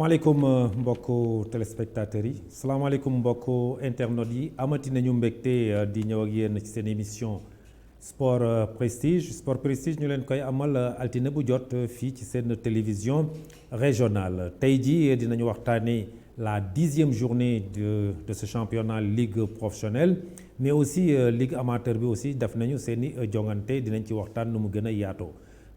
salaamaaleykum mbokku téléspectateurs yi salaamaaleykum mbokku internautes yi amati nañu mbégte di ñëw ak yéen ci seen émission sport prestige ñu leen koy amal altine bu jot fii ci seen télévision régionale tey jii dinañu waxtaanee la 10e journée de ce championnat ligue professionnelle mais aussi ligue amateur bi aussi def nañu seen i jongante dinañ ci waxtaan nu mu gën a yaatoo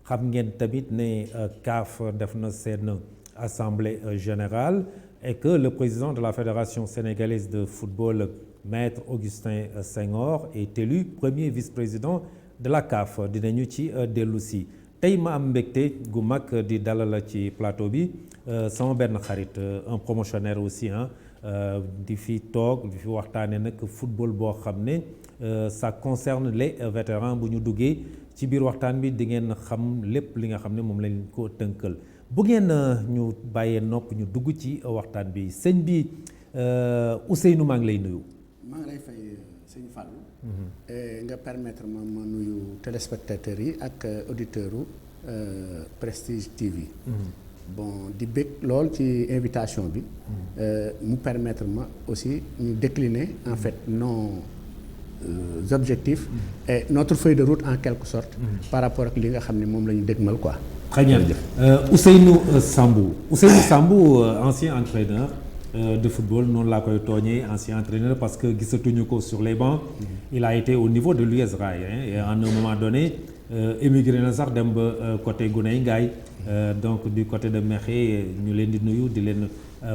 xam ngeen tamit ne CAF def na seen assemblée générale et que le président de la fédération sénégalaise de football maître Augustin Senghor est élu premier vice-président de la CAF dinañu ci dellu si tey ma am mbégte gu mag di dalal ci plateau bi sama benn xarit un promotionnaire aussi di fi toog di fi waxtaane nag football boo xam ne ça concerne les vétérans bu ñu duggee ci biir waxtaan bi di ngeen xam lépp li nga xam ne moom lañ ko tënkal bu ngeen ñu bàyyee nopp ñu dugg ci waxtaan bi sëñ bi Ousseynou maa ngi lay nuyu. maa ngi lay fay sëñ Fallou. nga permettre ma nuyu téléspectateurs yi ak auditeurs u Prestige TV. Bon di bëgg lool ci invitation bi. mu permettre ma aussi ñu décliner en fait nos objectifs. et notre feuille de route en quelque sorte. par rapport ak li nga xam ne moom la ñu dégmal quoi. Très bien. Ousseynou Sambou. Ousseynou Sambou, ancien entraîneur de football, noonu laa koy tooñee ancien entraîneur parce que gisatuñu ko sur les bancs. Il a été au niveau de l'US Rail et à un moment donné émigré na sax dem ba côté Guney Ngaay donc du côté de Mekhe ñu leen di nuyu di leen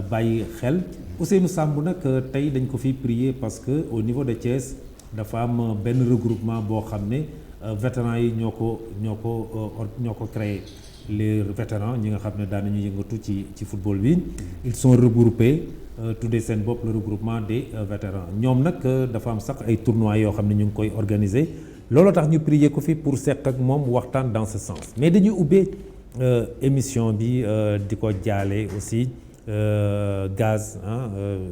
bàyyi xel. Ousseynou Sambou nag tey dañ ko fi prier parce que au niveau de Thiès dafa am benn regroupement boo xam ne vétérans yi ñoo ko créé. Les vétérans ñi nga xam ne daan nañu yëngatu ci football bi ils sont regroupés tuddee seen bopp le regroupement des vétérans ñoom nag dafa am sax ay tournois yoo xam ne ñu ngi koy organiser looloo tax ñu prier ko fi pour seq ak moom waxtaan dans ce sens mais dañuy ubbee émission bi di ko jaale aussi Gaz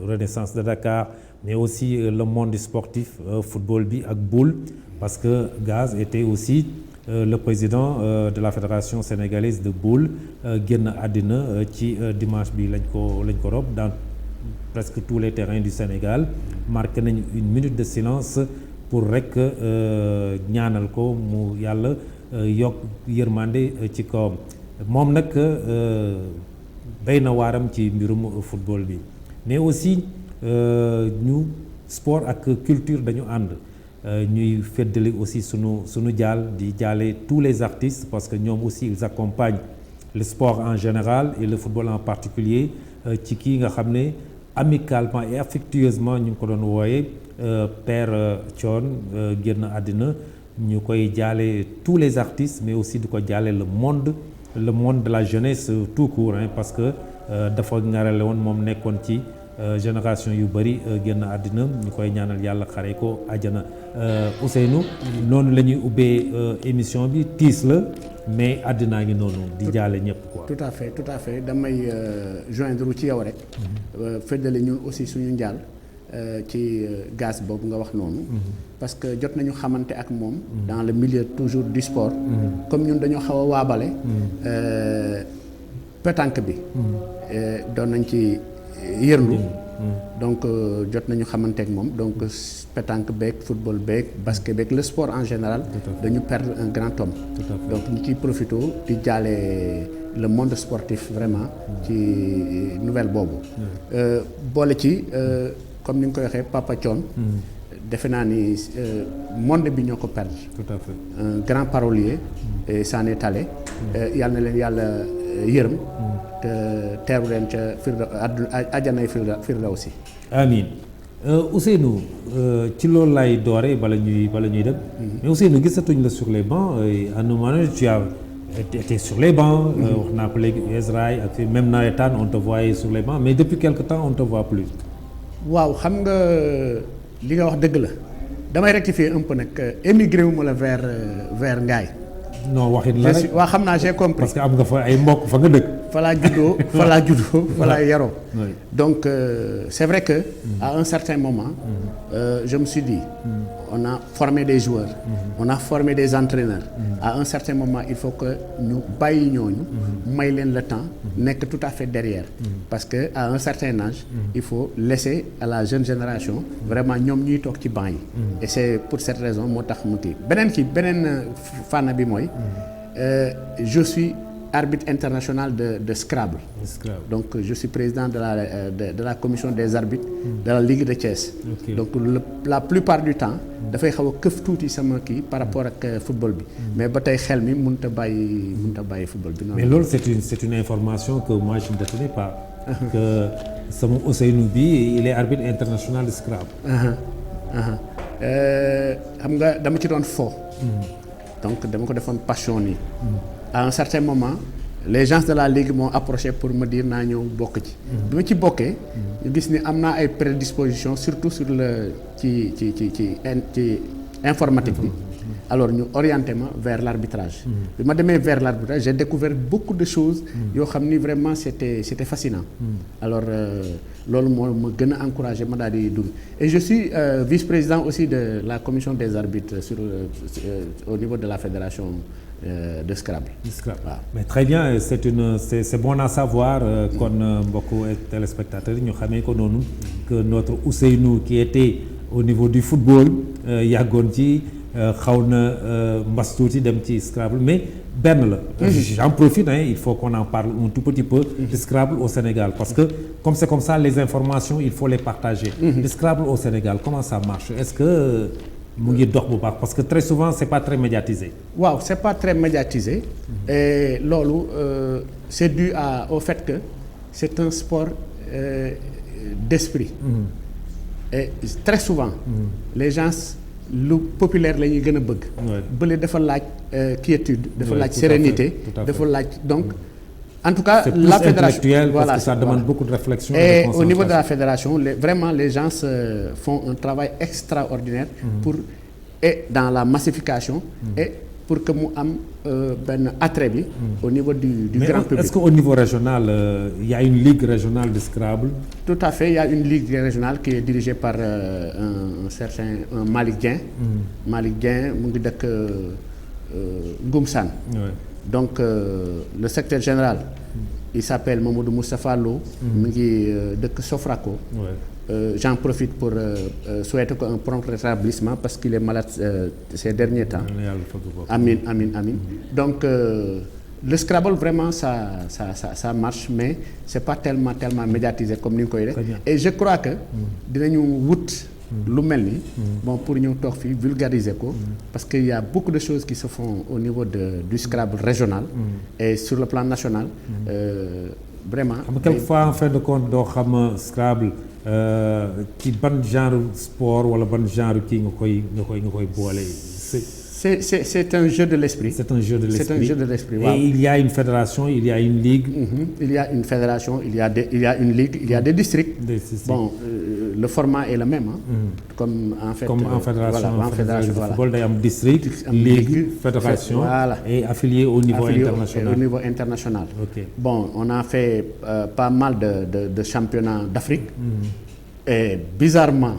Renaissance de Dakar mais aussi le monde sportif football bi ak Boule parce que Gaz était aussi le président de la fédération sénégalaise de boule génn àddina ci dimanche bi lañ ko rob dans presque tous les terrains du Sénégal marqué nañu une minute de silence pour rek ñaanal ko mu yàlla yokk yërmande ci kawam moom nag béy na waaram ci mbirum football bi mais aussi ñu sport ak culture dañu ànd ñuy feddali aussi sunu jaal di jaale tous les artistes parce que ñoom aussi ils accompagnent le sport en général et le football en particulier ci kii nga xam ne amicalement et affectueusement ñu ngi ko doon wooye Père Thione génn àddina ñu koy jaale tous les artistes mais aussi di ko jaale le monde de la jeunesse tout court parce que dafa ngarale woon moom nekkoon ci génération yu bëri génn àddina ñu koy ñaanal yàlla xare ko àjjana Ousseynou noonu la ñuy ubbee émission bi tiis la mais àddinaa ngi noonu di jaale ñëpp quoi. tout à fait damay joindre ci yow rek. feddali ñun aussi suñu njaal ci Gaz boobu nga wax noonu. parce que jot nañu xamante ak moom. dans le milieu toujours du sport. comme ñun dañoo xaw a waabale. pétanque bi. doon nañ ci. yërndu donc jot nañu xamante ak moom donc pétanque beeg football beeg basket beeg le sport en général dañu perdre un grand homme donc ñu ciy profité di jaale le monde sportif vraiment ci nouvelle boobu boole ci comme ni nga koy waxee Papa Thione defe naa ni monde bi ñoo ko perdre tout à fait un grand parolier et s'en est allé yal na leen yàlla yërëm te teeru leen ca àjjanay firdawsi amiin Ousseynou ci loolu laay doore bala ñuy dem mais Ousseynou gisatuñ la sur les bancs à un moment donné tu as été sur les bancs wax naa ko léegi Israël ak même nawetaan on te voyait sur les bancs mais depuis quelque temps on te voit plus waaw xam nga li nga wax dëgg la damay rectifier un peu nag émigré wu ma la vers Ngaye non waxit la rek waaw xam naa j'ai compris parce que am nga fa ay mbokk fa nga dëkk fa laa juddoo fa laa juddoo fa laa yaroo. Oui. Donc c'est vrai que à un certain moment je me suis dit on a formé des joueurs on a formé des entraîneurs à un certain moment il faut que ñu bàyyi ñooñu may leen le temps nekk tout à fait derrière parce que à un certain âge il faut laisser à la jeune génération vraiment ñoom ñuy toog ci banc yi et c'est pour cette raison moo tax mu kii beneen fànn bi mooy je suis arbitre international de Scrabble. Donc je suis président de la commission des arbitres de la Ligue de Thiès. Okay. Donc la plupart du temps dafay xaw a këf tuuti sama kii par rapport ak football bi mais ba tey xel mi mënut a bàyyi football bi. Mais loolu c'est une information que moi je ne détenais pas. Que sama Ousseynou bi il est arbitre international de Scrabble. Xam nga dama ci doon fo. Donc dama ko defoon passion nii. À un certain moment les gens de la ligue m'ont approché pour me dire naa ñëw bokk ci. bi ma ci bokkee. ñu gis ni am naa ay prédispositions surtout sur le ci informatique bi. Alors ñu orienté ma vers l'arbitrage. bi ma demee vers l'arbitrage j'ai découvert beaucoup de choses. yoo xam ni vraiment c'était fascinant. Alors loolu moo ma gën a encouragé ma daal di dugg et je suis vice-président aussi de la commission des arbitres au niveau de la fédération. De Scrabble. Waaw. Mais très bien c'est bon à savoir kon mbokku téléspectateurs yi ñu xamee ko noonu que notre Ousseynou qui était au niveau du football yàggoon ci xaw na mbas tuuti dem ci Scrabble mais benn la. J'en profite il faut qu'on en parle un tout petit peu. de Scrabble au Sénégal parce que comme c'est comme ça les informations il faut les partager. Le Scrabble au Sénégal comment ça marche est-ce que mu ngi dox bu baax parce que très souvent c'est pas très médiatisé. Waaw c'est pas très médiatisé. Et loolu c'est dû au fait que c'est un sport d'esprit. Et très souvent. les gens lu populaire la ñuy gën a bëgg. bële dafa laaj quiétude. dafa laaj sérénité dafa laaj donc. En tout cas, la fédération, voilà, parce que ça demande beaucoup de réflexion. Et au niveau de la fédération, vraiment les gens font un travail extraordinaire et dans la massification et pour que mu am benn attrait bi au niveau du grand public. Est-ce qu'au niveau régional, il y a une ligue régionale de Scrabble? Tout à fait, il y a une ligue régionale qui est dirigée par un certain Malick Dieng. Malick Dieng mu ngi dëkk Ngoumsane. Donc le secrétaire général il s'appelle Mamadou Moustapha Lo. mu ngi dëkk Sofraco. J'en profite pour souhaiter un prompt rétablissement parce qu'il est malade ces derniers temps. Amin. Donc le Scrabble vraiment ça marche mais c'est pas tellement médiatisé comme ni nga koy def. Et je crois que dinañu wut. lu mel ni bon pour ñëw toog fii vulgariser ko parce que y a beaucoup de choses qui se font au niveau du Scrabble régional et sur le plan national vraiment quelquefois en fin de compte doo xam Scrabble ci ban genre sport wala ban genre kii nga koy boole c'est un jeu de l'esprit. C'est un jeu de l'esprit. Wow. Et il y a une fédération, il y a une ligue. Il y a une fédération, il y a une ligue, il y a des districts. Bon, le format est le même. Comme en fait. Comme en fédération. Voilà, en fédération. De football, il y a un district, ligue, fédération. Voilà. Et affilié au niveau international. Au niveau international. Okay. Bon, on a fait pas mal de championnats d'Afrique. Et bizarrement.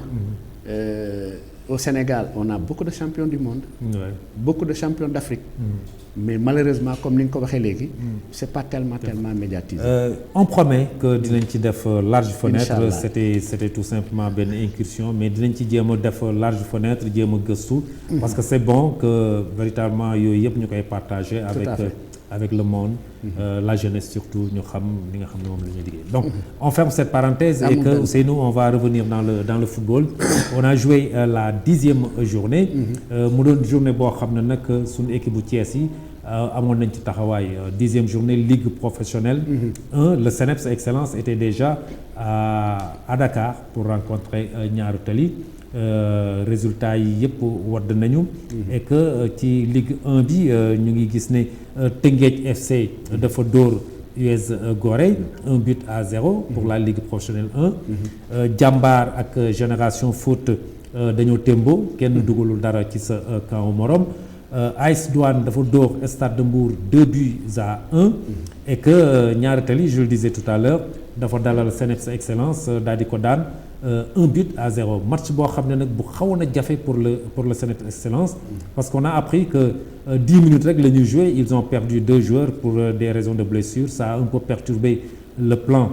Au Sénégal, on a beaucoup de champions du monde, beaucoup de champions d'Afrique, mais malheureusement, comme ni nga ko waxee léegi, c'est pas tellement médiatisé. On promet que dinañ ci def large fenêtre, c'était tout simplement benn incursion, mais dinañ ci jéem a def large fenêtre, jéem a gëstu, parce que c'est bon que véritablement yooyu yëpp ñu koy partager avec le monde, la jeunesse surtout ñu xam li nga xam ne moom la ñuy liggéey. Donc on ferme cette parenthèse et que Ousseynou on va revenir dans le football. On a joué la 10e journée. mu doon journée boo xam ne nag suñu équipe bu Thiès yi amoon nañ ci taxawaay 10e journée ligue professionnelle. Le CNEPS Excellence était déjà à Dakar pour rencontrer Ñaaru Tali. Résultats yi yëpp wadd nañu. Et que ci Ligue 1 bi ñu ngi gis ne Teungueth FC dafa dóor US Gorée 1-0 pour la Ligue professionnelle 1. Jàmbaar ak Génération Foot dañoo témbo kenn dugalul dara ci sa camp morom. AS Douane dafa dóor Stade de Mbour 2-1 et que Ñaari Tali je le disais tout à l'heure dafa dalal Seneps Excellence daal di ko daan 1-0 match boo xam ne nag bu xawoon a jafe pour le Seneps Excellence parce qu'on a appris que 10 minutes rek la ñuy joué ils ont perdu 2 joueurs pour des raisons de blessure ça a un peu perturbé le plan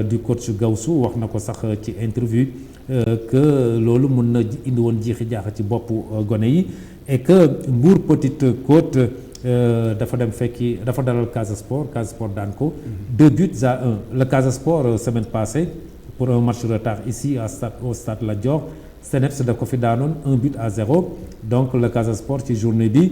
du coach Gawsu wax na ko sax ci interview que loolu mën na indi woon jiixi jaaxa ci boppu gone yi et que Mbour Petite Côte dafa dem fekki dafa dalal Casa Sport daan ko 2-1 le Casa Sport semaine passée pour un match retard ici au stade Lat Dior Seneps da ko fi daanoon 1-0 donc le Casa Sport ci journée bi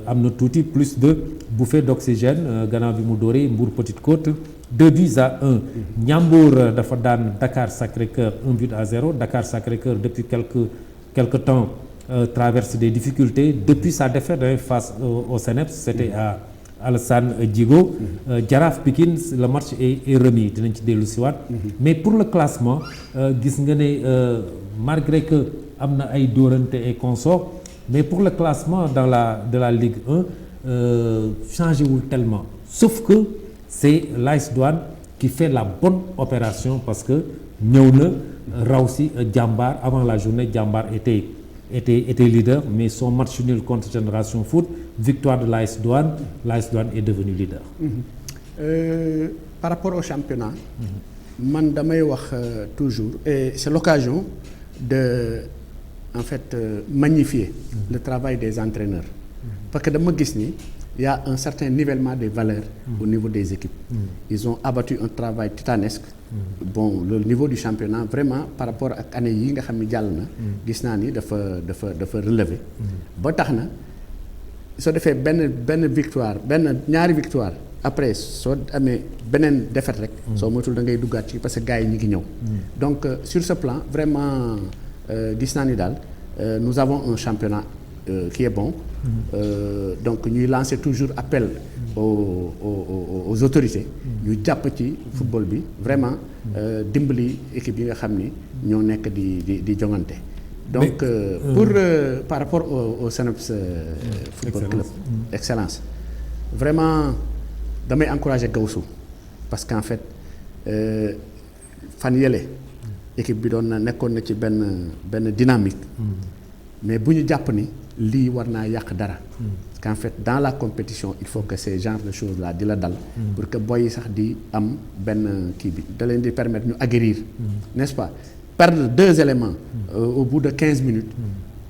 am na tuuti plus de bouffée d'oxygène gannaaw bi mu dóoree Mbour Petite Côte 2-1 Ndiambour dafa daan Dakar Sacré-Cœur 1-0 Dakar Sacré-Cœur depuis quelque temps traverse des difficultés depuis sa défaite face au Seneps c'était à Alassane Djigo Jaraaf Pikine le match est remis dinañ ci dellu siwaat mais pour le classement gis nga ne malgré que am na ay dóorante et consorts mais pour le classement de la Ligue 1 changé wul tellement sauf que c'est l'AS Douane qui fait la bonne opération parce que ñëw na raw si Jambar avant la journée Jambar était leader mais son match nul contre Génération Foot victoire de l'AS Douane est devenu leader. Par rapport au championnat. man damay wax toujours et c'est l'occasion de en fait magnifier le travail des entraîneurs parce que dama gis ni il y a un certain nivellement des valeurs au niveau des équipes ils ont abattu un travail titanesque bon le niveau du championnat vraiment par rapport ak année yi nga xam ni jàll na gis naa ni dafa relever ba tax na soo defee benn victoire ñaari victoire après soo amee beneen défaite rek soo moytul da ngay duggaat ci parce que gars yi ñu ngi ñëw donc sur ce plan vraiment gis naa ni daal nous avons un championnat qui est bon donc ñuy lancer toujours appel aux autorités ñu jàpp ci football bi vraiment dimbali équipe yi nga xam ni ñoo nekk di jongante donc pour par rapport au Seneps football club excellence vraiment damay encourager Gawsu parce qu'en fait fan yële équipe bi doon nekkoon na ci benn dynamique mais bu ñu jàpp ni lii war naa yàq dara parce qu'en fait dans la compétition il faut que ces genres de choses là di la dal pour que boy yi sax di am benn kii bi da leen di permettre ñu aguerrir n'est-ce pas perdre 2 éléments au bout de 15 minutes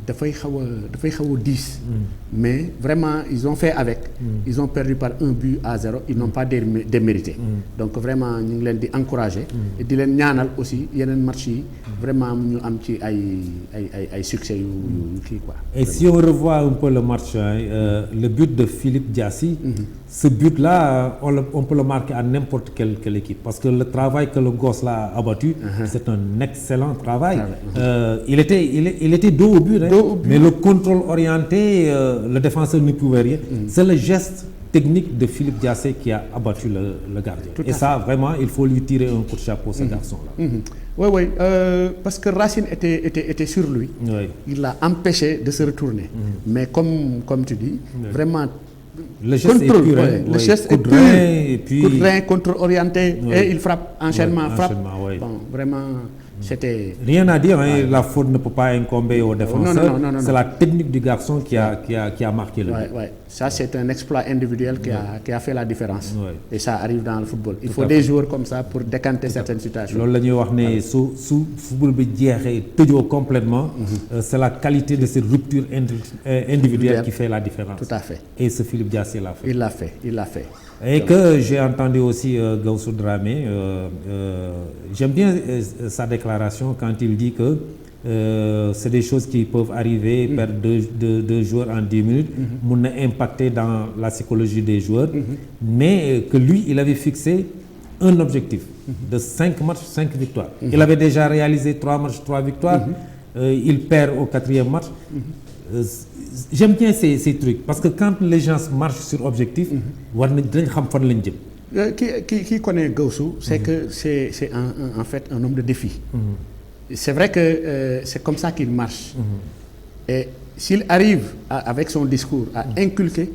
dafay xaw a 10 mais vraiment ils ont fait avec ils ont perdu par 1-0 ils n'ont pas démérité donc vraiment ñu ngi leen di encourager et di leen ñaanal aussi yeneen match yi vraiment ñu am ci ay succès yu kii quoi. Et si on revoit un peu le match le but de Philippe Diassi ce but là on peut le marquer à n'importe quelle équipe parce que le travail que le gosse là a abattu c'est un excellent travail il était dos au but mais le contrôle orienté le défenseur ne pouvait rien c'est le geste technique de Philippe Diassé qui a abattu le gardien et ça vraiment il faut lui tirer un coup de chapeau ce garçon là oui parce que Racine était sur lui il l'a empêché de se retourner mais comme tu dis vraiment le geste contrôle, est pur le geste est pur et puis coup de rein, contrôle orienté et il frappe enchaînement frappe ouais. Bon vraiment c'était rien à dire la faute ne peut pas incomber au défenseur non. C'est la technique du garçon qui a marqué le but. Ouais. Ça c'est un exploit individuel qui a fait la différence et ça arrive dans le football il faut des joueurs comme ça pour décanter certaines situations loolu la ñuy wax ne su football bi jeexee tëjoo complètement c'est la qualité de cette rupture individuelle qui fait la différence tout à fait et ce Philippe Diassé l'a fait il l'a fait et donc, que j'ai entendu aussi Gawsu Dramé j'aime bien sa déclaration quand il dit que c'est des choses qui peuvent arriver perdre deux joueurs en 10 minutes mun na impacter dans la psychologie des joueurs mais que lui il avait fixé un objectif de 5 matchs 5 victoires il avait déjà réalisé 3 matchs 3 victoires il perd au 4e match j'aime bien ces trucs parce que quand les gens marchent sur objectif war nañ dinañ xam fan lañ jëm qui connaît Gawsu c'est que c'est en fait un homme de défi c'est vrai que c'est comme ça qu'il marche et s'il arrive avec son discours à inculquer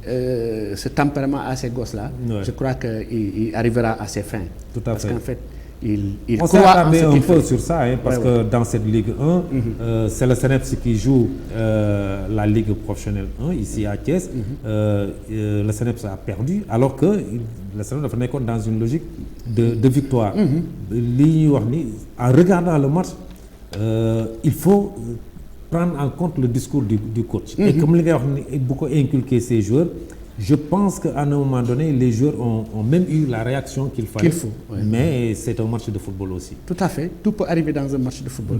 ce tempérament à ces gosses-là, je crois qu'il arrivera à ses fins. Tout à parce fait. qu'en fait, il on s'est croit en attardé ce un qu'il peu fait. sur ça, parce que dans cette Ligue 1, c'est le CNEPS qui joue la Ligue professionnelle 1 ici à Thiès. Le CNEPS a perdu, alors que le CNEPS dafa nekkoon dans une logique de victoire. li ñuy wax ni en regardant le match, il faut prendre en compte le discours du coach. Et comme li ngay wax ni bu ko inculquer ces joueurs, je pense qu'à un moment donné, les joueurs ont même eu la réaction qu'il fallait. Qu'il faut, ouais. Mais c'est un match de football aussi. Tout à fait. Tout peut arriver dans un match de football.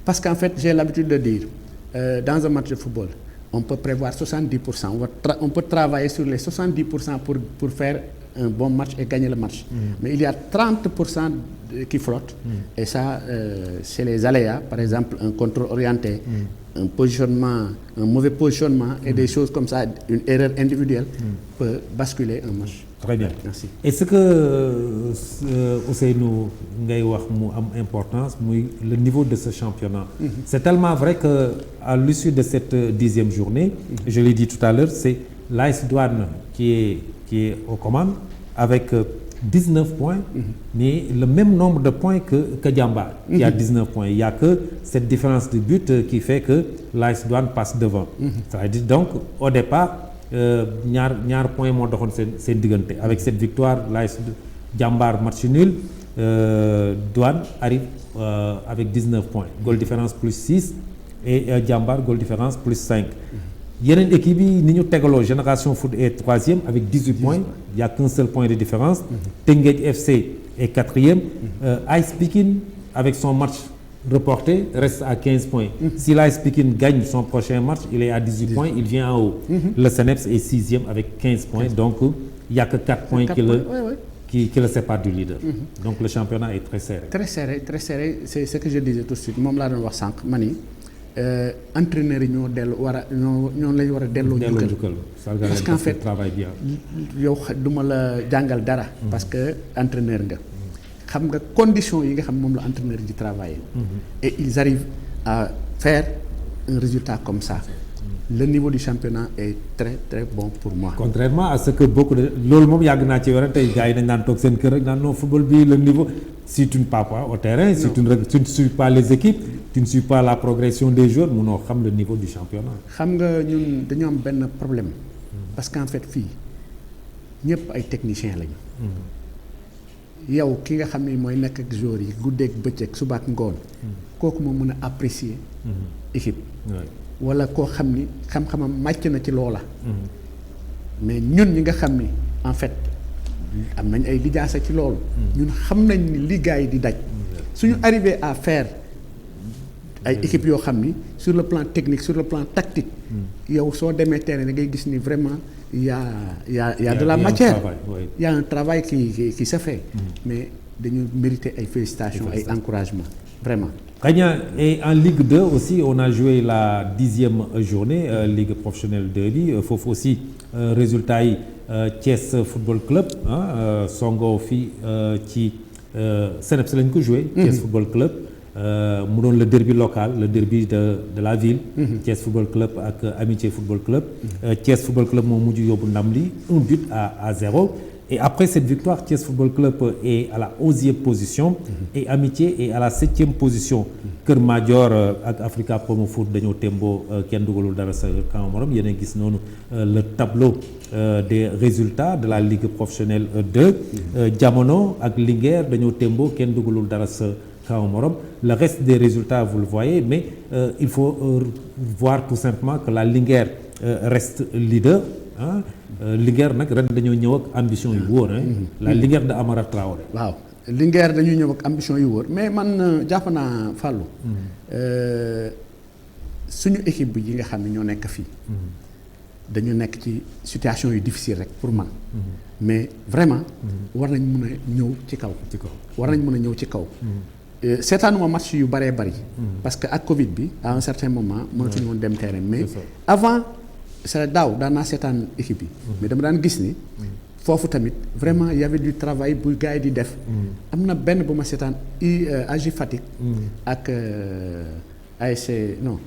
Parce qu'en fait, j'ai l'habitude de dire, dans un match de football, on peut prévoir 70%. On peut travailler sur les 70% pour faire un bon match et gagner le match. Mais il y a 30% qui flottent. Et ça, c'est les aléas. Par exemple, un contrôle orienté, un positionnement, un mauvais positionnement et des choses comme ça, une erreur individuelle peut basculer un match. Très bien. Merci. Et ce que Ousseynou ngay wax mu am importance muy le niveau de ce championnat. C'est tellement vrai que à l'issue de cette 10e journée, je l'ai dit tout à l'heure, c'est l'AS Douanes qui est aux commandes avec 19 points, mais le même nombre de points que Diamba, qui a 19 points. Il n'y a que cette différence de but qui fait que l'AS Douanes passe devant. C'est-à-dire donc au départ, ñaar point moo doxoon seen diggante. Avec cette victoire, l'AS Diambar match nul, Douane arrive avec 19 points. Goal différence plus 6 et Diambar goal différence plus 5. yeneen équipe yi ni ñu tegaloo Génération Foot est 3e avec 18 points. Il n'y a qu'un seul point de différence. Teungueth FC est 4e. AS Pikine avec son match reporté reste à 15 points. Si l'AS Pikine gagne son prochain match, il est à 18 points, il vient en haut. Le CNEPS est 6e avec 15 points. Donc il n'y a que 4 points qui le séparent du leader. Donc le championnat est très serré. Très serré, très serré. C'est ce que je disais tout de suite. Moom laa doon wax sànq ma ni entraîneurs yi ñoo lañu war a delloo njukkal. Parce qu'en fait yow duma la jàngal dara. Parce que entraîneur nga. Xam nga conditions yi nga xam moom la entraîneur di travailler. Et ils arrivent à faire un résultat comme ça. Le niveau du championnat est très très bon pour moi. Contrairement à ce que beaucoup de loolu moom yàgg naa ci wara tey gars yi dañ daan toog seen kër rek naan non football bi le niveau si tu ne pars pas au terrain, si tu ne suis pas les équipes, tu ne suis pas la progression des joueurs, munoo xam le niveau du championnat. Xam nga ñun dañu am benn problème. Parce qu'en fait fii ñëpp ay techniciens lañu. Yow ki nga xam ne mooy nekk ak joueurs yi guddeeg bëccëg suba ak ngoon. Kooku moo mën a apprécier équipe. Wala koo xam ni xam-xamam màcc na ci loola. Mais ñun ñi nga xam ni en fait am nañ ay lijaasa ci loolu. ñun xam nañ ni li gars yi di daj. suñu arrivé à faire ay équipes yoo xam ni sur le plan technique sur le plan tactique. yow soo demee terrain da ngay gis ni vraiment y a de la matière. Il y a un travail qui se fait. Mais dañu mériter ay félicitations ay encouragements vraiment. Et en Ligue 2 aussi, on a joué la 10e journée, Ligue professionnelle de Li. Il faut aussi résultat yi Thiès Football Club, songo fi ci CNEPS lañ ko joué. Thiès Football Club mu doon le derby local, le derby de la ville. Thiès Football Club ak Amitié Football Club. Thiès Football Club moo mujj yóbbu ndam li 1 but à 0. Et après cette victoire, Thiès Football Club est à la 11e position et Amitié est à la 7e position. Kër Madior ak Africa Promo Foot dañoo tembo kenn dugalul dara sa camp morom yéen a gis noonu le tableau des résultats de la Ligue professionnelle 2. Jamono ak Linguère dañoo tembo kenn dugalul dara sa camp morom. Le reste des résultats vous le voyez, mais il faut voir tout simplement que la Linguère reste leader. Linguère nag ren dañoo ñëw ak ambition yu wóor. La Linguère de Amara Traoré. waaw Linguère dañuy ñëw ak ambition yu wóor mais man jàpp naa Fallou. suñu équipe bi yi nga xam ne ñoo nekk fii. dañu nekk ci situation yu difficile rek pour man. mais vraiment. war nañ mën a ñëw ci kaw. war nañ mën a ñëw ci kaw. seetaanuma match yu bëree bëri. parce que ak Covid bi à un certain moment mënatuñu woon dem terrain mais avant. c'est daaw daan naa seetaan équipe yi. mais dama daan gis ni. foofu tamit vraiment y avait du travail bu gars yi di def. am na benn bu ma seetaan AJ Fatick. ak ASC non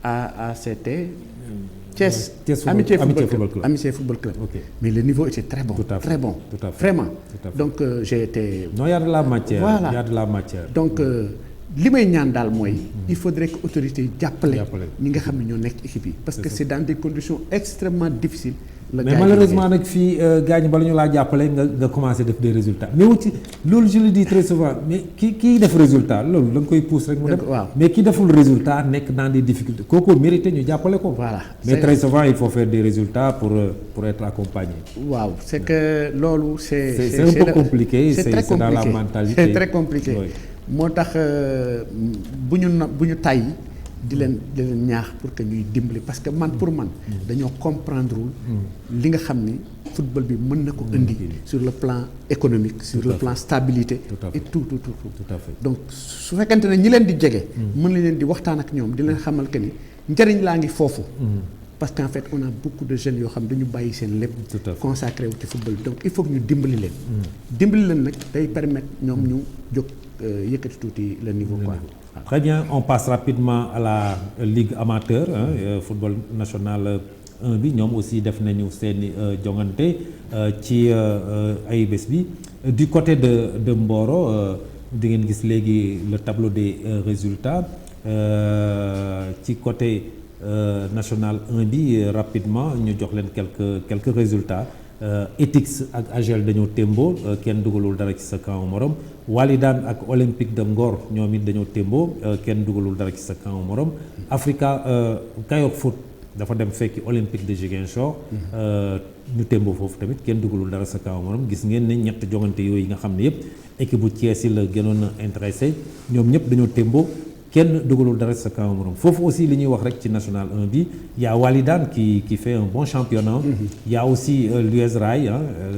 ACT. Thiès Amitié Football Club. Ok. Mais le niveau était très bon. Tout à fait. Très bon. Tout à fait. Vraiment. Tout à fait. Donc j'ai été. non, il y a de la matière. Voilà. Il y a de la matière. Donc li may ñaan daal mooy. il faudrait que autorités yi jàppale. ñi nga xam ne ñoo nekk ci équipe yi. parce que c'est dans des conditions extrêmement difficiles. mais malheureusement nag fii gars ñi bala ñu laa jàppale nga commencé def des résultats mais wu ci loolu je le dis très souvent mais kii def résultat loolu da nga koy pousse rek mu dem. waaw mais ki deful résultat nekk dans des difficultés kooku mérité ñu jàppale ko. voilà mais très souvent il faut faire des résultats pour être accompagné. waaw c'est que loolu c'est un peu compliqué. c'est très compliqué dans la mentalité. c'est très compliqué. moo tax bu ñu tàyyi di leen ñaax pour que ñuy dimbali parce que pour man dañoo comprendrewul li nga xam ni football bi mën na ko indi sur le plan économique sur le plan stabilité et tout à fait. donc su fekkente ne ñi leen di jege mën na leen di waxtaan ak ñoom di leen xamal que ni njëriñ laa ngi foofu parce qu'en fait on a beaucoup de jeunes yoo xam dañu bàyyi seen lépp consacré wu ci football bi donc il faut que ñu dimbali leen nag day permettre ñoom ñu jóg yëkkati tuuti le niveau quoi. Très bien, on passe rapidement à la Ligue amateur football national 1 bi ñoom aussi def nañu seeni jongante ci ay bés bi du côté de Mboro di ngeen gis léegi le tableau des résultats ci côté national 1 bi rapidement ñu jox leen quelques résultats. Etix ak AGEL dañoo témboo kenn dugalul dara ci sa camp morom Walidane ak Olympique de Ngor ñoom it dañoo témboo kenn dugalul dara ci sa camp morom Africa Kayor Foot dafa dem fekki Olympique de Ziguinchor ñu témboo foofu tamit kenn dugalul dara sa camp morom gis ngeen ne ñett jongante yooyu nga xam ne yëpp équipe bu Thiès yi la gënoon a intéressé ñoom ñëpp dañoo témboo kenn dugalul dara sa camp morom foofu aussi li ñuy wax rek ci national 1 bi y a Walidane qui fait un bon championnat. Y a aussi l'US Rail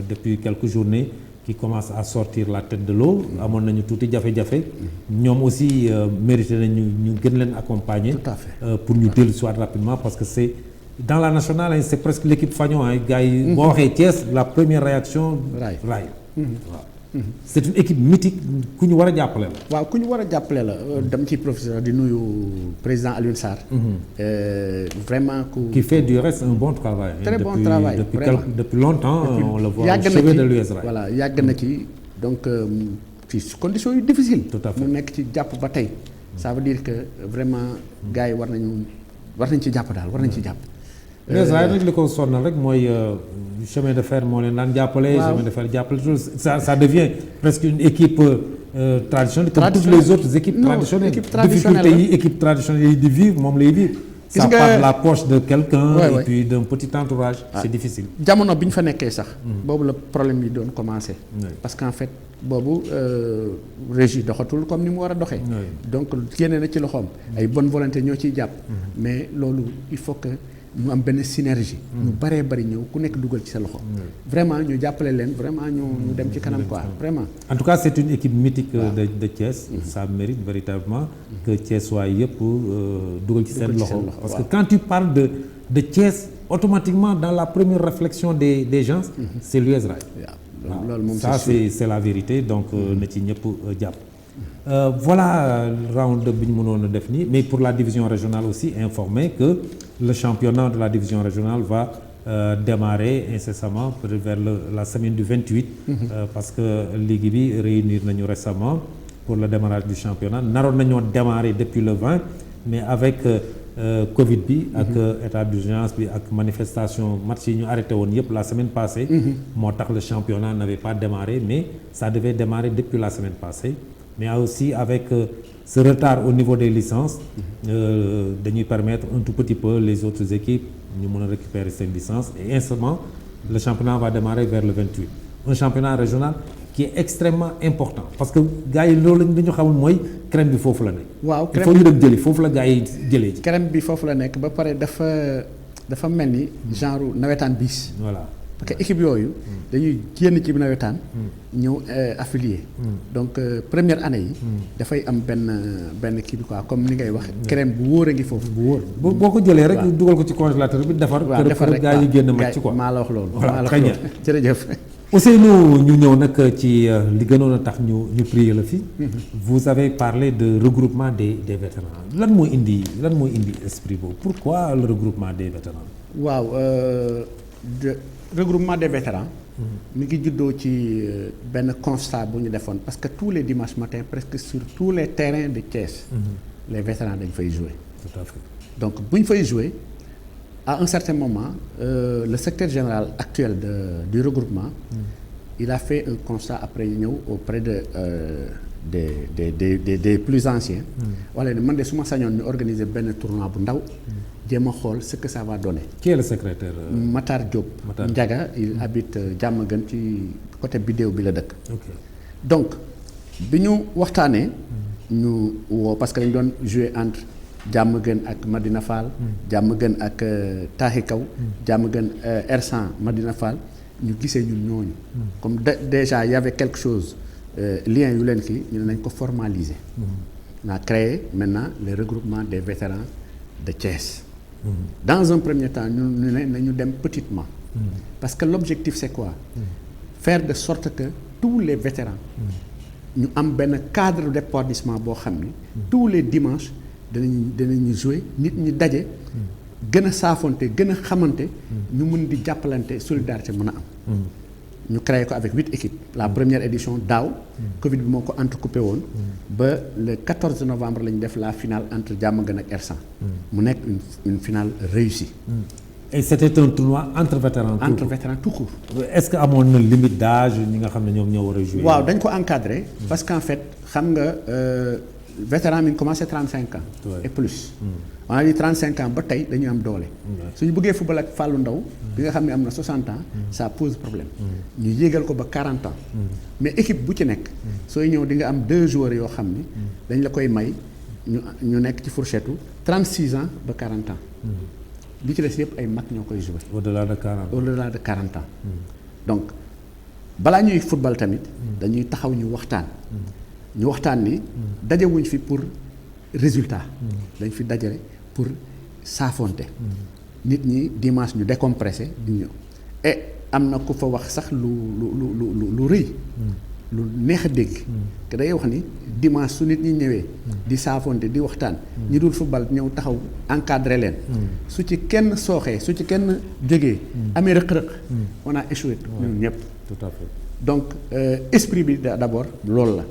depuis quelques journées qui commence à sortir la tête de l'eau amoon nañu tuuti jafe-jafe ñoom aussi mérité nañu ñu gën leen accompagner. Tout à fait. pour ñu dellu soit rapidement parce que c'est dans la nationale c'est presque l'équipe fanion gars yi boo waxee Thiès la première réaction Rail waaw. C'est une équipe mythique ku ñu war a jàppale la. waaw ku ñu war a jàppale la dama ciy professeur di nuyu président Alioune Sarr. Vraiment qui fait du reste un bon travail. Très bon travail depuis longtemps on le voit au chevet de l'US Rail. voilà yàgg na ci donc ci conditions yu difficiles. Tout à fait mu nekk ci jàpp ba tey. ça veut dire que vraiment gars yi war nañ ci jàpp daal war nañ ci jàpp. l'US Rail nag li ko sonnal rek mooy chemin de fer moo leen daan jàppale. chemin de fer jàppale ça devient presque une équipe traditionnelle. comme toutes les autres équipes traditionnelles. difficulté yi équipe traditionnelle yi di vivre moom lay vivre. ça part de la poche de quelqu'un et puis d'un petit entourage. c'est difficile. jamono bi ñu fa nekkee sax. boobu la problème yi doon commencer. parce qu'en fait boobu régie doxatul comme ni mu war a doxee. donc génne na ci loxoom. ay bonne volonté ñoo ciy jàpp. mais loolu il faut que. mu am benn synergie. ñu bëree bëri ñëw ku nekk dugal ci sa loxo. vraiment ñu jàppale leen vraiment ñu dem ci kanam quoi vraiment. en tout cas c'est une équipe mythique de Thiès. ça mérite véritablement que Thiès waa yëpp dugal ci seen loxo. parce que quand tu parles de Thiès automatiquement dans la première réflexion des gens. c'est l'US Rail. loolu moom ça c'est la vérité donc na ci ñëpp jàpp. Voilà round bi ñu mënoon a def nii mais pour la division régionale aussi informer que le championnat de la division régionale va démarrer incessamment vers la semaine du 28 parce que ligue bi réunir nañu récemment pour le démarrage du championnat naroon nañoo démarrer depuis le 20 mais avec Covid bi ak état d'urgence bi ak manifestation match yi ñu arrêté woon yëpp la semaine passée moo tax le championnat n'avait pas démarré mais ça devait démarrer depuis la semaine passée mais aussi avec ce retard au niveau des licences dañuy permettre un tout petit peu les autres équipes ñu mën a récupérer seen licence et instantanément le championnat va démarrer vers le 28 un championnat régional qui est extrêmement important parce que gars yi loolu dañu xamul mooy crème bi foofu la nekk. waaw il faut ñu dem jëli foofu la gars yi jëlee ji. crème bi foofu la nekk ba pare dafa mel ni genre nawetaan bis. voilà. parce que équipe yooyu dañuy génn ci nawetaan ñëw affilié donc première année yi dafay am benn kii bi quoi comme ni ngay wax crème bu wóor a ngi foofu bu wóor boo ko jëlee rek dugal ko ci congélateur bi defar rek gaa yi génn match quoi maa la wax loolu voilà très bien jërëjëf Ousseynou ñu ñëw nag ci li gënoon a tax ñu prier la fi. Vous avez parlé de regroupement des vétérans lan moo indi esprit boobu pourquoi le regroupement des vétérans. waaw de regroupement des vétérans. mi ngi juddoo ci benn constat bu ñu defoon parce que tous les dimanches matins presque sur tous les terrains de Thiès. les vétérans dañ fay jouer. Tout à fait. donc bu ñu fay jouer à un certain moment le secrétaire général actuel du regroupement. il a fait un constat après ñëw auprès de des plus anciens. wala ne man de su ma sañoon ñu organiser benn tournoi bu ndaw. jéem a xool ce que ça va donner. Qui est le secrétaire? Matar Diop. Ndiaga il habite Diamaguène ci côté Bidéo bi la dëkk. donc bi ñu waxtaanee. ñu woo parce que dañu doon jouer entre Diamaguène ak Madina Fall. Diamaguène ak Taaxi Kaw. Diamaguène R100 Madina Fall ñu gisee ñun ñooñu. comme déjà y avait quelque chose lien yu leen kii ñu ne nañ ko formaliser. on a créé maintenant le regroupement des vétérans de Thiès. Dans un premier temps ñu ne nañu dem petitement. parce que l'objectif c'est quoi? faire de sorte que tous les vétérans. ñu am benn cadre d'épanouissement boo xam ni. tous les dimanches danañu jouer nit ñi daje. gën a saafonte gën a xamante. ñu mun di jàppalante solidarité mën a am. ñu créé ko avec 8 équipes la première édition daaw. Covid bi moo ko entrecoupé woon. ba le 14 novembre la ñu def la finale entre Diamaguène ak R100. mu nekk une finale réussie. et c'était un tournoi entre vétérans. entre vétérans tout court. est-ce que amoon na limite d'âge ñi nga xam ne ñoom ñoo war a jouer. waaw dañ ko encadré. parce qu'en fait xam nga vétéran mi ngi commencé 35 ans. et plus. on a dit 35 ans ba tey dañuy am doole. suñu bëggee football ak Fallou Ndaw bi nga xam ne am na 60 ans. ça pose problème. ñu yéegal ko ba 40 ans. mais équipe bu ci nekk. sooy ñëw di nga am 2 joueurs yoo xam ni. dañ la koy may ñu nekk ci fourchette 36 ans ba 40 ans. li ci des yëpp ay mag ñoo koy jouer. au-delà de 40. au-delà de 40 ans. donc balaa ñuy football tamit. dañuy taxaw ñu waxtaan. ñu waxtaan ni. dajewuñ fi pour résultat. dañ fi dajale pour saafonte. nit ñi dimanche ñu décompressé di ñëw. et am na ku fa wax sax lu rëy. lu neex a dégg. que day wax ni dimanche su nit ñi ñëwee. di saafonte di waxtaan. ñi dul football ñëw taxaw encadré leen. su ci kenn sooxee su ci kenn jógee. amee rëq-rëq. on a échoué ñun ñëpp. tout à fait. donc esprit bi d'abord loolu la.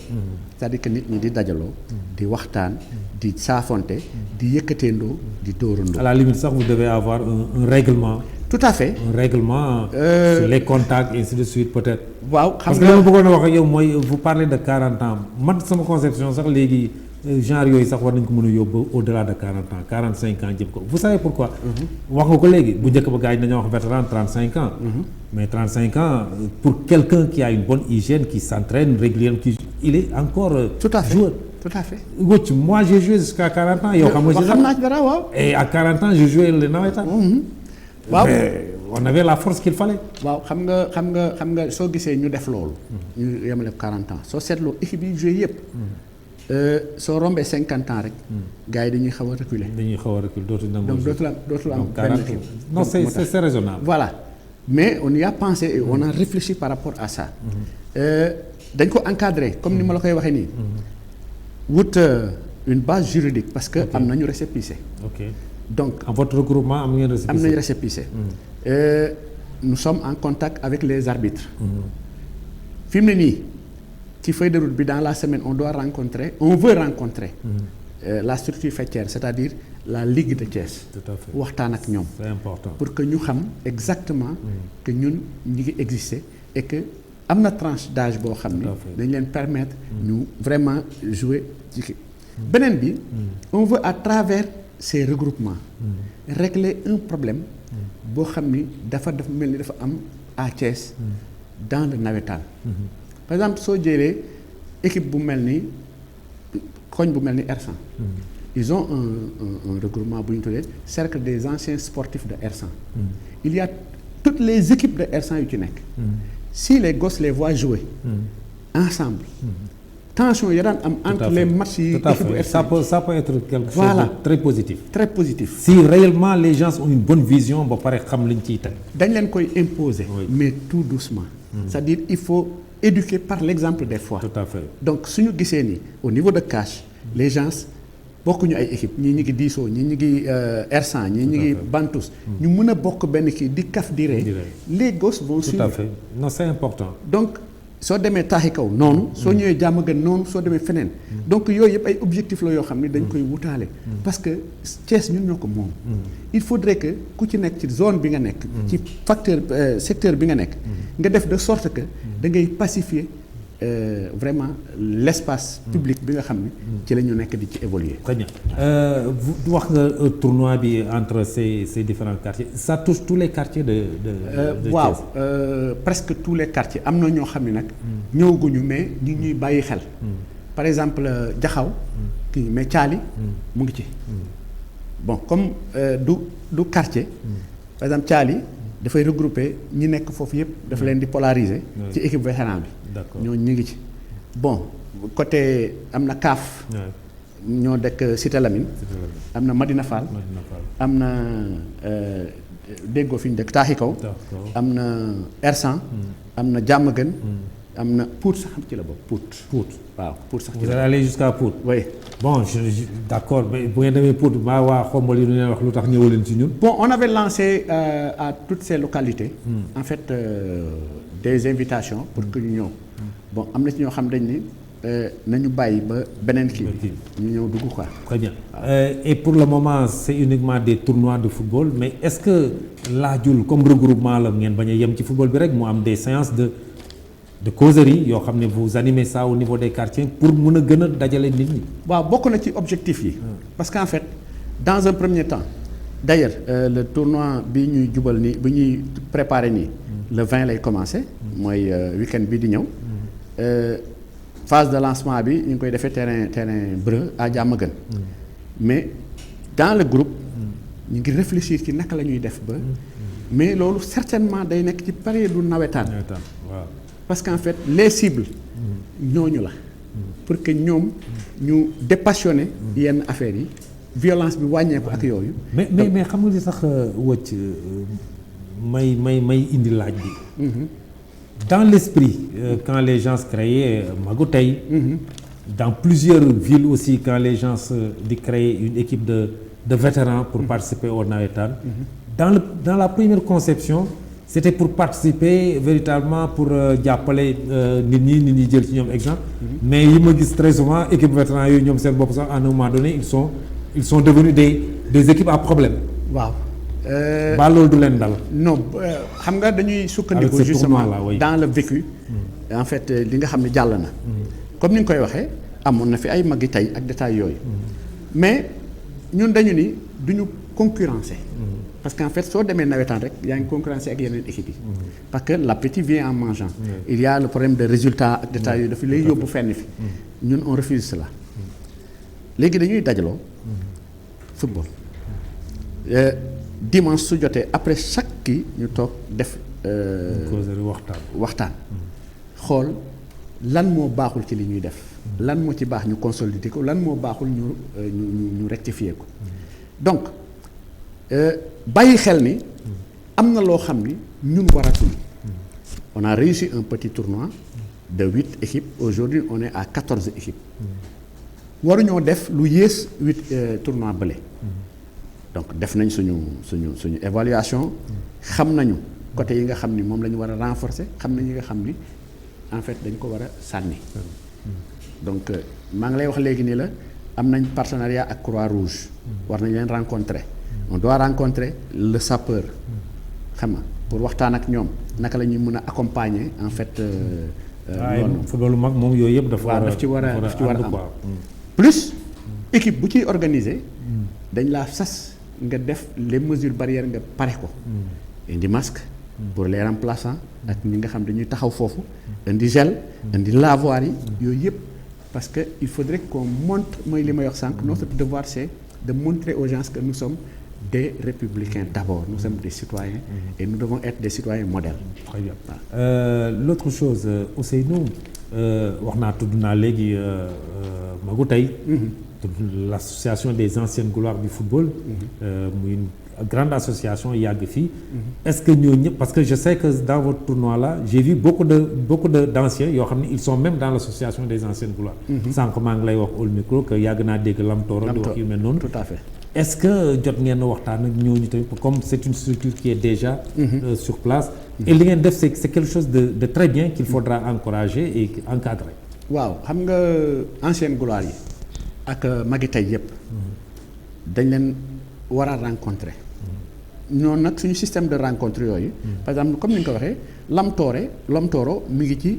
c'est-à-dire que nit ñi di dajaloo. di waxtaan di saafonte. di yëkkateendoo di dóorandoo. à la limite sax vous devez avoir un règlement. tout à fait. un règlement. sur les contacts et ainsi de suite peut-être. waaw xam parce que li ma bëggoon a wax ak yow mooy vous parlez de 40 ans man sama conception sax léegi genre yooyu sax war nañ ko mën a yóbbu au-delà de 40 ans 45 ans jëm ko vous savez pourquoi. wax nga ko léegi bu njëkk ba gars yi dañoo wax vétéran 35 ans. mais 35 ans pour quelqu'un qui a une bonne hygiène qui s'entraîne régulièrement il est encore. tout à fait joueur. tout à fait. Wëcc moi j'ai joué jusqu'à 40 ans yow xam nga. xam naa ci dara waaw. et à 40 ans j'ai joué le nawetaan. waaw mais on avait la force qu'il fallait. waaw xam nga soo gisee ñu def loolu. ñu yemale 40 ans soo seetloo équipe yi joué yëpp. soo rombee 50 ans rek. gars yi dañuy xaw a reculer. dootul nangu. donc dootul am benn équipe. non c'est raisonnable. voilà mais on y a pensé et on a réfléchi par rapport à ça. dañ ko encadrer comme ni ma la koy waxee nii. wut une base juridique parce que am nañu récépissé. ok donc en votre regroupement am ngeen récépissé. am nañu récépissé. nous sommes en contact avec les arbitres. fi mu ne nii ci feuille de route bi dans la semaine on veut rencontrer. la structure faîtière c'est-à-dire la Ligue de Thiès. tout à fait waxtaan ak ñoom. c'est important pour que ñu xam exactement. que ñun ñu ngi exister et que am na tranche d'âge boo xam ni. dañ leen permettre. ñu vraiment jouer ci beneen bi. on veut à travers ces regroupements. régler un problème. boo xam ni dafa mel ni dafa am à Thiès. dans le navétane. par exemple soo jëlee équipe bu mel ni koñ bu mel ni R100. ils ont un regroupement bu ñu tuddee cercle des anciens sportifs de R100. il y a toutes les équipes de R100 yu ci nekk. si les gosses les voient jouer. ensemble. tension ya daan am entre les matchs yi. tout à fait ça peut être quelque chose de très positif. très positif. si réellement les gens ont une bonne vision ba pare xam liñ ciy teg. dañ leen koy imposer. mais tout doucement. c'est-à-dire il faut éduquer par l'exemple des fois. Tout à fait. Donc suñu gisee ni au niveau de cash les gens bokkuñu ay équipe ñii ñi ngi diisoo ñii ñi ngi R100 ñii ñi ngi Bantus ñu mën a bokk benn kii di kaf di ree les gosses vont Tout suivre. à fait. Non, c'est important. Donc soo demee taaxi kaw noonu soo ñëwee jàmm gën noonu soo demee feneen donc yooyu yëpp ay objectifs la yoo xam ne dañ koy wutaale parce que Thiès ñun ñoo ko moom il faudrait que ku ci nekk ci zone bi nga nekk ci facteur secteur bi nga nekk nga def de sorte que da ngay pacifier vraiment l'espace public bi nga xam ne ci la ñu nekk di ci évoluer. Très bien. Wax nga tournoi bi entre ces différents quartiers ça touche tous les quartiers de waaw Thiès. presque tous les quartiers am na ñoo xam ne nag ñëwaguñu mais ñu ngi ñuy bàyyi xel. par exemple Jaxaw kii mais Thiali mu ngi ci. bon comme du quartier. par exemple Thiali dafay regrouper ñi nekk foofu yëpp dafa leen di polariser. ci équipe vétéran bi. D'accord. ñooñu ñu ngi ci bon côté am na Kaaf. ñoo dëkk Cité Lamine. am na Madina Fall. am na déggoo fi ñu dëkk Taaxi Kaw. am na R100. am na Diamaguène. am na Pout sax ci la bokk Pout waaw Pout sax ci Vous la allez aller jusqu'à Pout. oui. Bon d'accord mais bu ngeen demee Pout maa waa Xombol yi du leen wax lu tax ñëwoo leen ci ñun. Bon, on avait lancé à toutes ces localités, en fait, des invitations pour que ñu ñëw. Bon, am na ci ñoo xam dañ ni nañu bàyyi ba beneen kii bi ñu ñëw dugg quoi. Très bien. Et pour le moment c'est uniquement des tournois de football mais est-ce que laajul comme regroupement la ngeen bañ a yem ci football bi rek mu am des séances de causerie yoo xam ne vous animez ça au niveau des quartiers pour mun a gën a dajale nit ñi. waaw bokk na ci objectif yi. parce qu'en fait dans un premier temps d'ailleurs le tournoi bi ñuy jubal nii bi ñuy préparer nii le 20 lay commencer. mooy week-end bi di ñëw. phase de lancement bi ñu ngi koy defee terrain Breu à Diamaguène. mais dans le groupe. ñu ngi réfléchir ci naka la ñuy def ba. mais loolu certainement day nekk ci période nawetaan. waaw. parce qu'en fait les cibles ñooñu la pour que ñoom ñu dépassionné yenn affaires yi violence bi wàññeeku ak yooyu. mais xam nga li sax wëcc may indi laaj bi. Dans l'esprit quand les gens créaient Magu Tey. Dans plusieurs villes aussi quand les gens di créer une équipe de vétérans pour participer au nawetaan. Dans la première conception. C'était pour participer véritablement pour jàppale nit ñi jël ci ñoom exemple. mais yi ma gis très souvent équipe vétéran yooyu ñoom seen bopp sax à un moment donné ils sont devenus des équipes à problème. waaw. ba loolu du leen dal. non xam nga dañuy sukkandiku justement dans le vécu. en fait li nga xam ne jàll na. comme ni nga koy waxee amoon na fi ay magi tey ak détails yooyu. mais ñun dañu ni duñu concurrencer. parce qu'en fait soo demee nawetaan rek yaa ngi concurrencer ak yeneen équipes yi. parce que l'appétit vient en mangeant. il y a le problème de résultat ak détails yooyu dafa lay yóbbu fenn fi. ñun on refuse cela. léegi dañuy dajaloo. football. dimanche su jotee après chaque kii ñu toog def. waxtaan. xool lan moo baaxul ci li ñuy def. lan moo ci baax ñu consolider ko lan moo baaxul ñu rectifier ko. donc bàyyi xel ni am na loo xam ni ñun waratuñu. on a réussi un petit tournoi de 8 équipes aujourd'hui on est à 14 équipes. waruñoo def lu yées 8 tournois bële. donc def nañ suñu évaluation. xam nañu côté yi nga xam ni moom la ñu war a renforcer xam nañ yi nga xam ni en fait dañ ko war a sànni. donc maa ngi lay wax léegi nii la am nañ partenariat ak Croix-Rouge. war nañ leen rencontrer. on doit rencontrer le sapeur. xam nga pour waxtaan ak ñoom naka la ñuy mën a accompagner en fait. loolu football mag moom yooyu yëpp dafa daf ci war a am plus équipe bu ciy organiser. dañ laa sas nga def les mesures barrières nga pare ko. indi masque. pour les remplaçants. ak ñi nga xam dañuy taxaw foofu. indi gel. indi lavoir yi. yooyu yëpp parce que il faudrait qu'on montre mooy li may wax sànq. notre devoir c'est de montrer aux gens que nous sommes des républicains d'abord nous sommes des citoyens. et nous devons être des citoyens modèles. Très bien. L'autre chose Ousseynou wax naa tudd naa léegi Magu Tey. l'association des anciennes gloires du football. muy grande association yàgg fii. Est-ce que ñooñu ñëpp parce que je sais que dans votre tournoi là j'ai vu beaucoup de d'anciens yoo xam ne ils sont même dans l'association des anciennes gloires. Sànq maa ngi lay wax au micro que yàgg naa dégg Lam Tooro di wax yu mel noonu. Tout à fait. Est-ce que jot ngeen waxtaan ak ñooñu tamit comme c'est une structure qui est déjà sur place. Et li ngeen def c'est quelque chose de très bien qu'il faudra encourager et encadrer. waaw xam nga ancienne gloire yi ak magi tey yëpp dañ leen war a rencontrer ñoom nag suñu système de rencontre yooyu par exemple comme ni nga ko waxee Lam Tooro mi ngi ci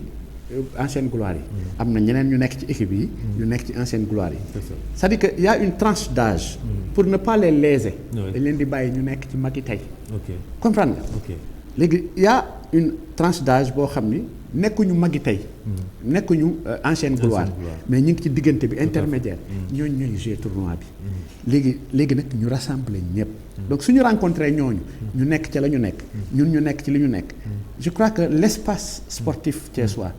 ancienne gloire yi am na ñeneen ñu nekk ci équipe yi ñu nekk ci ancienne gloire yi c'est-à-dire que y a une tranche d'âge pour ne pas les léser dañ leen di bàyyi ñu nekk ci magi tey comprendre nga léegi y a une tranche d'âge boo xam ni nekkuñu magi tey nekkuñu ancienne gloire mais ñu ngi ci diggante bi intermédiaire ñooñu ñooy jouer tournoi bi léegi nag ñu rassembler ñëpp donc suñu rencontré ñooñu ñu nekk ca la ñu nekk ñun ñu nekk ci li ñu nekk je crois que l'espace sportif thiessois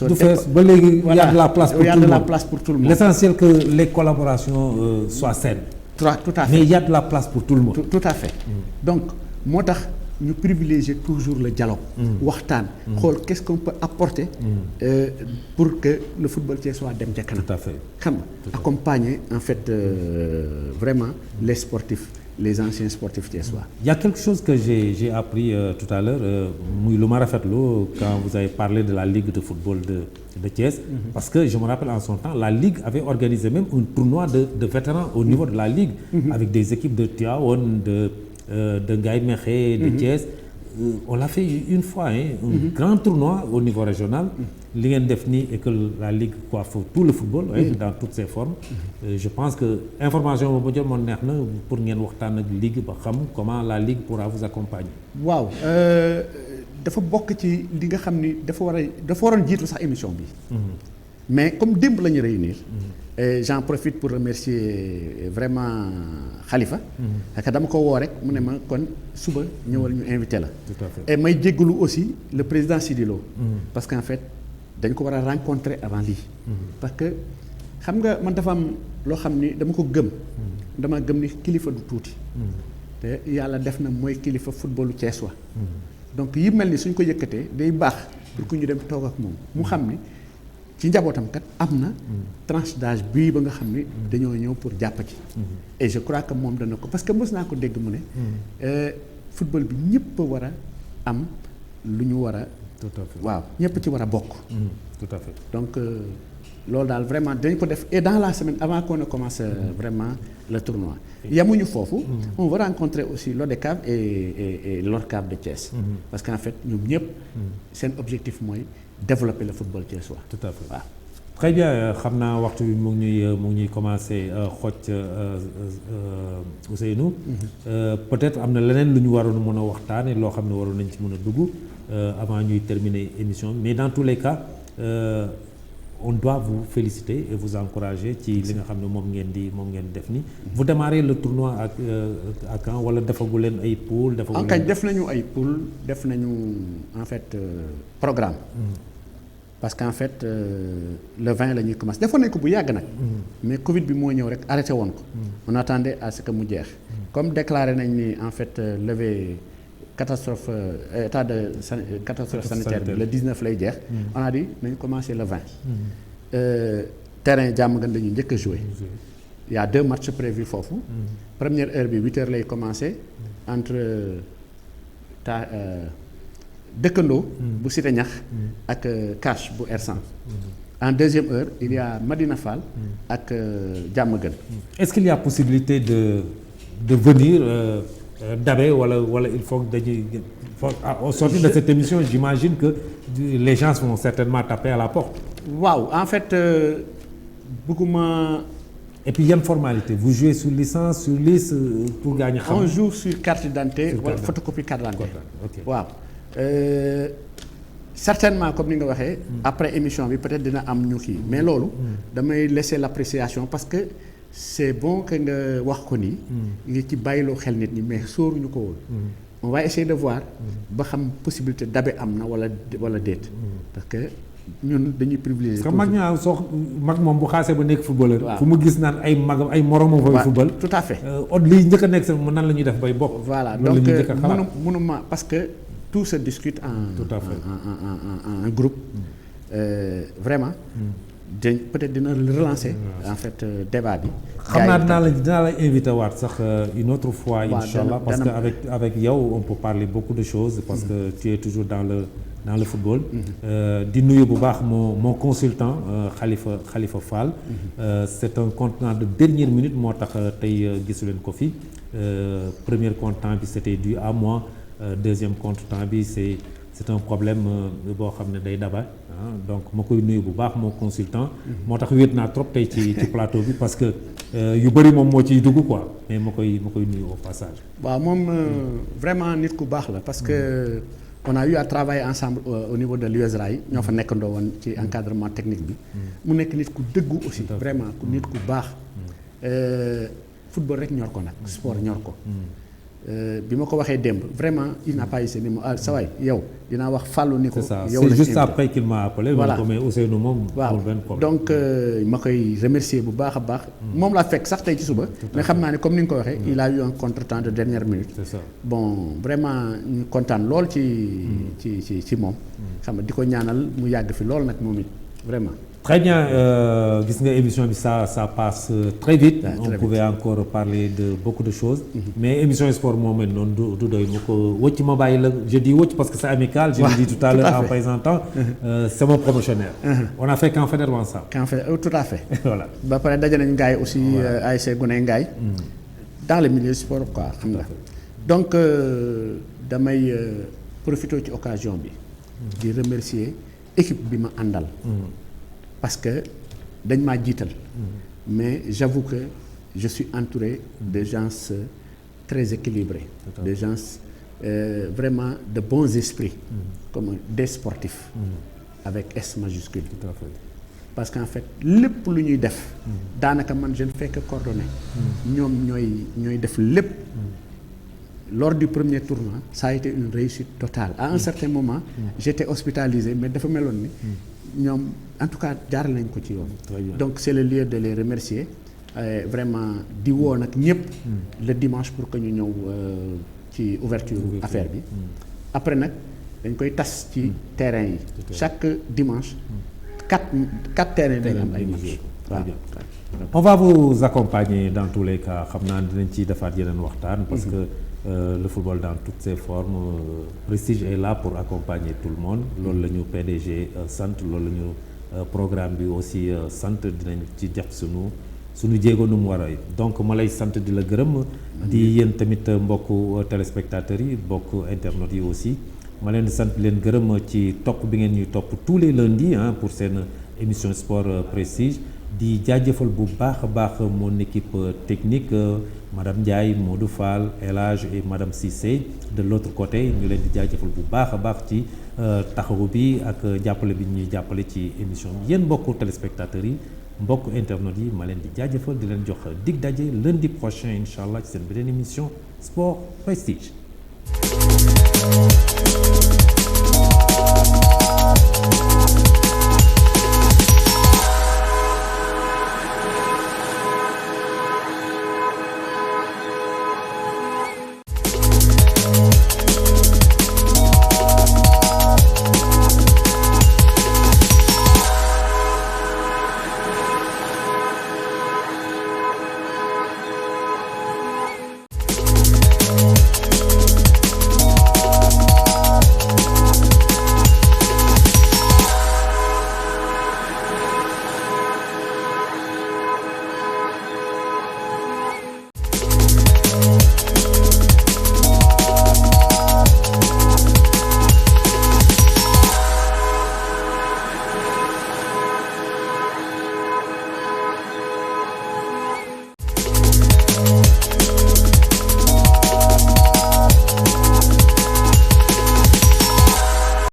du fees ba léegi y a de la place pour tout le monde l'essentiel que les collaborations soient saines tout à fait mais il y a de la place pour tout le monde tout à fait donc moo tax ñu privilégier toujours le dialogue waxtaan xool qu'est-ce qu'on peut apporter pour que le football thiessois dem ca kanam tout à fait xam nga accompagner en fait vraiment les sportifs les anciens sportifs thiessois. Il y a quelque chose que j'ai appris tout à l'heure muy lu ma rafetlu quand vous avez parlé de la ligue de football de Thiès parce que je me rappelle en son temps la ligue avait organisé même un tournoi de vétérans au niveau de la ligue avec des équipes de Tivaouane de Ngaye Mékhé de Thiès on l'a fait une fois un grand tournoi au niveau régional li ngeen def nii et que la ligue coiffe tout le football dans toutes ses formes je pense que information boobu jot moom neex na pour ngeen waxtaan ak ligue ba xam comment la ligue pourra vous accompagner. waaw dafa bokk ci li nga xam ni dafa waroon jiitu sax émission bi. mais comme démb la ñu réunir. et j'en profite pour remercier vraiment Khalifa. parce que dama ko woo rek mu ne ma kon suba ñëwal ñu invité la. tout à fait et may jéggalu aussi le président Sidi Lo. parce qu'en fait dañ ko war a rencontrer avant lii. parce que xam nga man dafa am loo xam ni dama ko gëm. dama gëm ni kilifa du tuuti. te yàlla def na mooy kilifa footballu Thiessois. donc yi mel ni suñ ko yëkkatee day baax pour que ñu dem toog ak moom mu xam ni. ci njabootam kat am na tranche d'âge bii ba nga xam ni dañoo ñëw pour jàpp ci et je crois que moom dana ko parce que mës naa ko dégg mu ne football bi ñëpp a war a am lu ñu war a tout à fait waaw ñëpp ci war a bokk tout à fait donc loolu daal vraiment dañ ko def et dans la semaine avant qu'on ne commence vraiment le tournoi yamuñu foofu on va rencontrer aussi l'ODCAV et l'ORCAV de Thiès parce qu'en fait ñoom ñëpp seen objectif mooy développer le football thiessois. tout à fait waaw. très bien xam naa waxtu bi mu ngi ñuy commencer xoj Ousseynou. peut-être am na leneen lu ñu waroon mën a waxtaane loo xam ne waroon nañ ci mën a dugg avant ñuy terminer émission mais dans tous les cas on doit vous féliciter et vous encourager ci li nga xam ne moom ngeen def ni vous démarrez le tournoi à quand wala defagu leen ay poule defagu leen def nañu ay poule def nañu en fait programme parce qu'en fait le 20 la ñuy commencer defoon nañ ko bu yàgg nag mais Covid bi moo ñëw rek arrêté woon ko on attendait à ce que mu jeex comme déclaré nañ ni en fait levé catastrophe état de catastrophe sanitaire bi le 19 lay jeex on a dit nañu commencer le 20 terrain Diamaguène la ñu njëkk a jouer il y a 2 matchs prévus foofu première heure bi 8 heures lay commencer entre dëkkandoo bu Cité Ñax ak Cache bu Ersan en deuxième heure il y a Madina Fall ak Diamaguène. Est-ce qu'il y a possibilité de venir dabe wala il faut que dañuy au sortir de cette émission j'imagine que les gens vont certainement taper à la porte. waaw en fait bëgguma. Et puis yan formalité vous jouez sur licence sur liste pour gagner xam. On joue sur carte d'identité wala photocopie carte d'identité. ok waaw certainement comme ni nga waxee. après émission bi peut-être dina am ñu kii mais loolu. damay laisser l'appréciation parce que c'est bon que nga wax ko nii. nga ci bàyyiloo xel nit ñi mais sóoruñu ko woon. on va essayer de voir. ba xam possibilité dabe am na wala déet. parce que ñun dañuy privilégier. parce que mag ñaa mag moom bu xaasee ba nekk footballeur. waaw fu mu gis naan ay magam ay moromam fooy football. tout à fait. liy njëkk a nekk sax nan la ñuy def bay bokk. voilà loolu donc la ñuy njëkk a xalaat. mënuma parce que tout se discute tout à fait. en groupe. Vraiment. Peut-être dina relancer. en fait débat bi. xam naa dinaa la invité waat sax une autre fois. Inch'Allah parce que avec yow on peut parler beaucoup de choses. parce que tu es toujours dans le football. di nuyu bu baax mon consultant Khalifa Fall. c'est un contenant de dernière minute moo tax tey gisu leen ko fi. premier contenant bi c'était dû à moi. Deuxième contenant bi c'est un problème boo xam ne day daba donc ma koy nuyu bu baax moo consultant. moo tax wéet naa trop tey ci plateau bi parce que yu bëri moom moo ciy dugg quoi mais ma koy nuyu au passage. waaw moom vraiment nit ku baax la parce que on a eu à travailler ensemble au niveau de l'USRA yi ñoo fa nekkandoo woon ci encadrement technique bi. mu nekk nit ku dëggu aussi. vraiment nit ku baax. football rek ñor ko nag sport ñor ko. bi ma ko waxee démb vraiment il n'a pas hésité ni ma sa waay yow dinaa wax Fallou ni ko. yow c'est juste après qu'il m'a appelé. voilà mais Ousseynou moom. waaw donc ma koy remercier bu baax a baax. moom laa fekk sax tey ci suba. mais xam naa ne comme ni nga ko waxee. il a eu un contretemps de dernière minute. c'est ça bon vraiment ñu kontaan lool ci moom. xam nga di ko ñaanal mu yàgg fi lool nag moom it vraiment. Très bien gis nga émission bi ça passe très vite. On pouvait encore parler de beaucoup de choses. mais émission sport moom it noonu du doy mu ko wëcc ma bàyyi la je dis wëcc parce que c'est amical. je l'ai dit tout à l'heure en présentant. c'est mon promotionnaire. on a fait Camp Faidherbe ensemble. Tout à fait. voilà ba pare daje nañu Ngaye aussi ASC Guney Ngaye. dans le milieu sport quoi xam nga. donc damay profiter ci occasion bi. di remercier équipe bi ma àndal. parce que dañ maa jiital. mais j'avoue que je suis entouré de gens très équilibrés. de gens vraiment de bons esprits. comme des sportifs. avec S majuscule. Tout à fait. parce qu'en fait lépp lu ñuy def. daanaka man je ne fais que coordonner. ñoom ñooy def lépp. lors du premier tournoi ça a été une réussite totale à un certain moment. j'étais hospitalisé mais dafa meloon ni. ñoom en tout cas jaar nañ ko ci yoon. donc c'est le lieu de les remercier vraiment di woo nag ñëpp. le dimanche pour que ñu ñëw ci ouverture affaire bi. après nag dañ koy tas ci terrain yi. chaque dimanche. quatre terrains dañ am ay match. waaw on va vous accompagner dans tous les cas xam naa dinañ ci defaat yeneen waxtaan. parce que le football dans toutes ses formes Prestige est là pour accompagner tout le monde loolu la ñu PDG sant loolu la ñu programme bi aussi sant dinañ ci def suñu jéego nu mu war a donc ma lay sant di la gërëm di yéen tamit mbokku téléspectateurs yi mbokk internautes yi aussi ma leen di sant leen gërëm ci topp bi ngeen ñuy topp tous les lundis pour seen émission sport Prestige di jaajëfal bu baax a baax mon équipe technique madame Ndiaye Modou Fall El Hadj et madame Cissé de l'autre côté ñu leen di jaajëfal bu baax a baax ci taxawu bi ak jàppale bi ñuy jàppale ci émission bi yéen mbokku téléspectateurs yi mbokku internautes yi ma leen di jaajëfal di leen jox dig daje lundi prochain incha allah ci seen beneen émission sport Prestige.